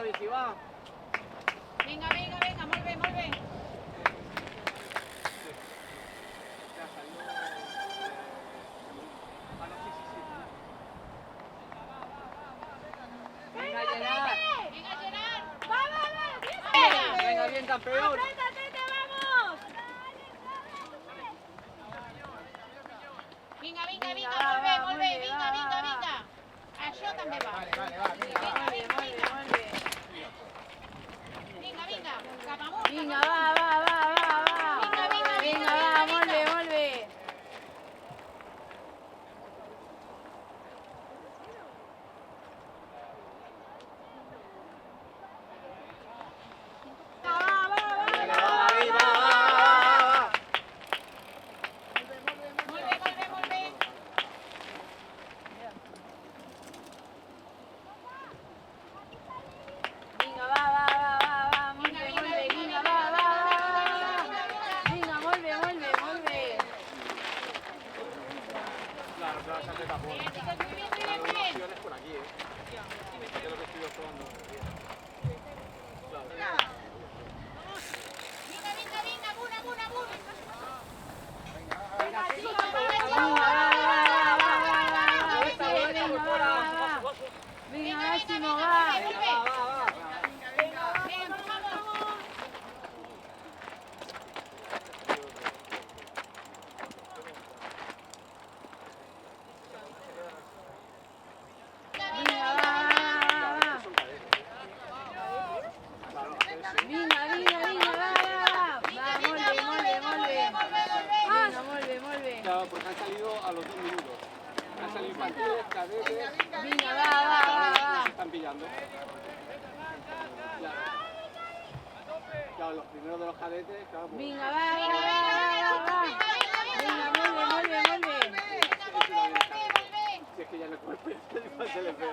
Alici, va. Vinga, vinga, vinga, molt bé, molt bé. Venga, Gerard. Vinga, Gerard. Va, va, va. Venga, bien, campeón. Aprieta, aprieta, vamos. Vinga, vinga, vinga, molt bé, molt bé. Vinga, vinga, vinga. Això també va. Vale, va, vinga, va. Vinga, vinga, vinga. Vinga, vinga, cap amunt, cap Vinga, amunt. va, va, va, va, va. Vinga, vinga, Vinga, va, molt bé, molt bé. Va, va, va, Venga, va. va, David, va, va, va, va. Molt bé, molt bé, molt bé. Vinga, va, va, va, va, va, molt bé, molt bé, vinga, va, va, va, va. Vinga, molt bé, molt bé, molt bé. Claro, claro, se hace tapón. Bien, chicos, muy bien, muy bien, Claro, muy una bien. opción es por aquí, Que es lo que estoy observando. Claro. Vinga, vinga, vinga, amunt, amunt, amunt. Vinga, va, va, va, va, va, va. Sí, vinga, va, va, va. Vinga, Máximo, va. Venga, va, va, va. Bien, vamos. Vinga, va, va, va. Son cadetes, Claro, sí. Vinga, vinga, vinga, va, va, va. Va, molt bé, molt bé, molt bé. Vinga, molt bé, molt bé. Claro, porque han salido a los 2 minutos. Han salido infantiles, cadetes, Vinga, va, va, va, va. se están pillando. Claro. Claro, los primeros de los cadetes, claro, pues, Vinga, va, va, va, va, va. Vinga, molt bé, molt bé, molt bé. si es que ya no cuerpo, se les ve.